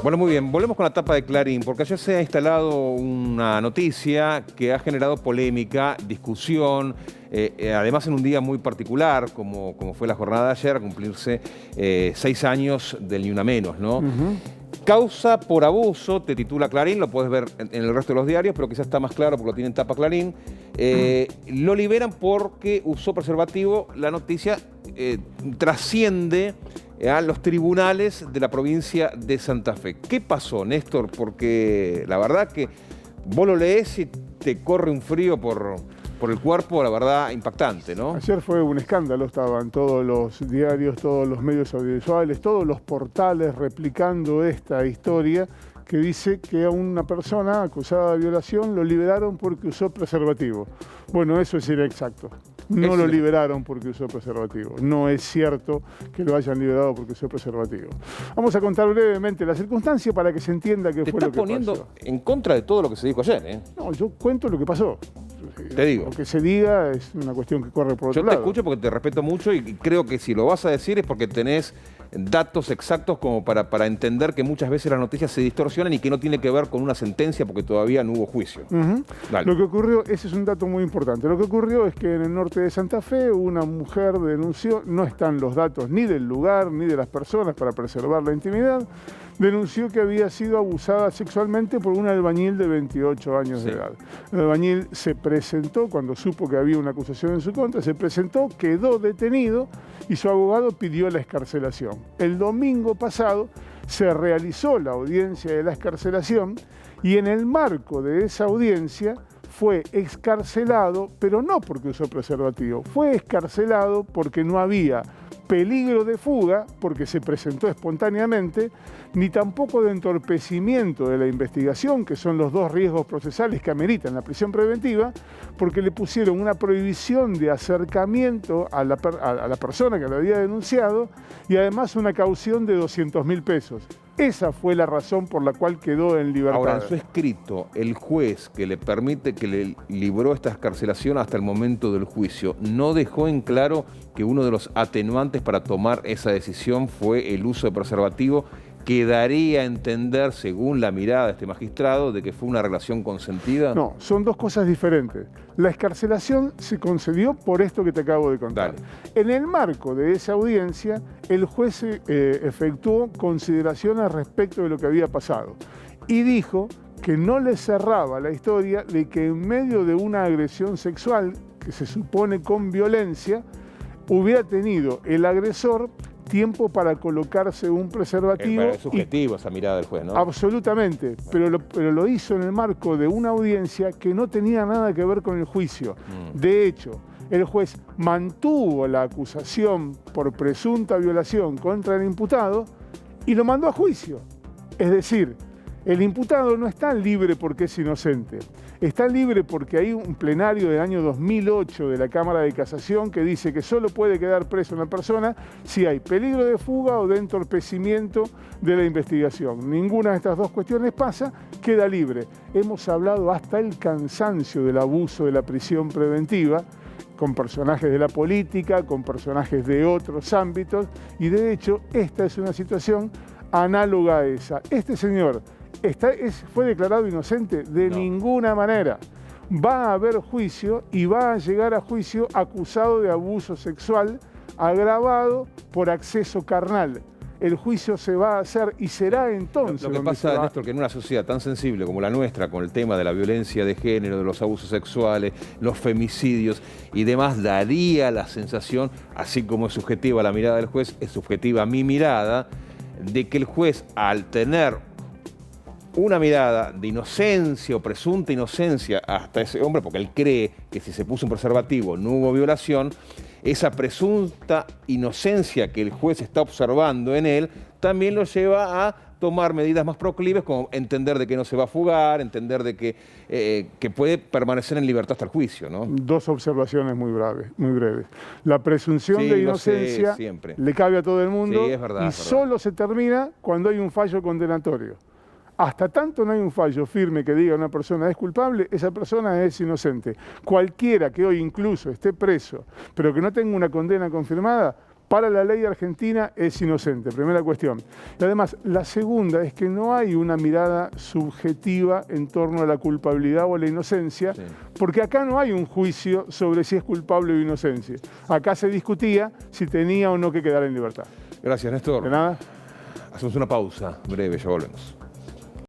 Bueno, muy bien. Volvemos con la tapa de Clarín, porque ayer se ha instalado una noticia que ha generado polémica, discusión, además en un día muy particular, como fue la jornada de ayer, a cumplirse 6 años del Ni Una Menos, ¿no? Causa por abuso, te titula Clarín, lo puedes ver en el resto de los diarios, pero quizás está más claro porque lo tiene en tapa Clarín. Lo liberan porque usó preservativo. La noticia trasciende a los tribunales de la provincia de Santa Fe. ¿Qué pasó, Néstor? Porque la verdad que vos lo lees y te corre un frío por el cuerpo, la verdad, impactante, ¿no? Ayer fue un escándalo, estaban todos los diarios, todos los medios audiovisuales, todos los portales replicando esta historia que dice que a una persona acusada de violación lo liberaron porque usó preservativo. Bueno, eso es inexacto. No lo liberaron porque usó preservativo. No es cierto que lo hayan liberado porque usó preservativo. Vamos a contar brevemente la circunstancia para que se entienda qué fue lo que pasó. Te estás poniendo en contra de todo lo que se dijo ayer, ¿eh? No, yo cuento lo que pasó. Te digo. Lo que se diga es una cuestión que corre por otro lado. Yo te escucho porque te respeto mucho y creo que si lo vas a decir es porque tenés datos exactos como para entender que muchas veces las noticias se distorsionan y que no tiene que ver con una sentencia porque todavía no hubo juicio. Lo que ocurrió, ese es un dato muy importante, lo que ocurrió es que en el norte de Santa Fe una mujer denunció, no están los datos ni del lugar ni de las personas para preservar la intimidad, denunció que había sido abusada sexualmente por un albañil de 28 años de edad. El albañil se presentó, cuando supo que había una acusación en su contra, se presentó, quedó detenido y su abogado pidió la excarcelación. El domingo pasado se realizó la audiencia de la excarcelación y en el marco de esa audiencia fue excarcelado, pero no porque usó preservativo, fue excarcelado porque no había peligro de fuga, porque se presentó espontáneamente, ni tampoco de entorpecimiento de la investigación, que son los dos riesgos procesales que ameritan la prisión preventiva, porque le pusieron una prohibición de acercamiento a la persona que lo había denunciado y además una caución de 200.000 pesos. Esa fue la razón por la cual quedó en libertad. Ahora, en su escrito, el juez que le permite, que le libró esta excarcelación hasta el momento del juicio, no dejó en claro que uno de los atenuantes para tomar esa decisión fue el uso de preservativo, que daría a entender, según la mirada de este magistrado, de que fue una relación consentida. No, son dos cosas diferentes. La excarcelación se concedió por esto que te acabo de contar. Dale. En el marco de esa audiencia, el juez efectuó consideraciones respecto de lo que había pasado y dijo que no le cerraba la historia de que en medio de una agresión sexual, que se supone con violencia, hubiera tenido el agresor tiempo para colocarse un preservativo. Es subjetivo esa mirada del juez, ¿no? Absolutamente, pero lo hizo en el marco de una audiencia que no tenía nada que ver con el juicio. De hecho, el juez mantuvo la acusación por presunta violación contra el imputado y lo mandó a juicio. Es decir, el imputado no está libre porque es inocente. Está libre porque hay un plenario del año 2008 de la Cámara de Casación que dice que solo puede quedar preso una persona si hay peligro de fuga o de entorpecimiento de la investigación. Ninguna de estas dos cuestiones pasa, queda libre. Hemos hablado hasta el cansancio del abuso de la prisión preventiva, con personajes de la política, con personajes de otros ámbitos, y de hecho esta es una situación análoga a esa. Este señor fue declarado inocente de ninguna manera. Va a haber juicio y va a llegar a juicio acusado de abuso sexual agravado por acceso carnal. El juicio se va a hacer y será entonces. Lo que pasa, Néstor, que en una sociedad tan sensible como la nuestra, con el tema de la violencia de género, de los abusos sexuales, los femicidios y demás, daría la sensación, así como es subjetiva la mirada del juez, es subjetiva mi mirada, de que el juez, al tener una mirada de inocencia o presunta inocencia hasta ese hombre, porque él cree que si se puso un preservativo no hubo violación, esa presunta inocencia que el juez está observando en él también lo lleva a tomar medidas más proclives, como entender de que no se va a fugar, entender de que puede permanecer en libertad hasta el juicio, ¿no? Dos observaciones muy breves. La presunción de inocencia le cabe a todo el mundo, es verdad, y solo se termina cuando hay un fallo condenatorio. Hasta tanto no hay un fallo firme que diga una persona es culpable, esa persona es inocente. Cualquiera que hoy incluso esté preso, pero que no tenga una condena confirmada, para la ley argentina es inocente, primera cuestión. Y además, la segunda es que no hay una mirada subjetiva en torno a la culpabilidad o a la inocencia, porque acá no hay un juicio sobre si es culpable o inocencia. Acá se discutía si tenía o no que quedar en libertad. Gracias, Néstor. De nada. Hacemos una pausa breve, ya volvemos.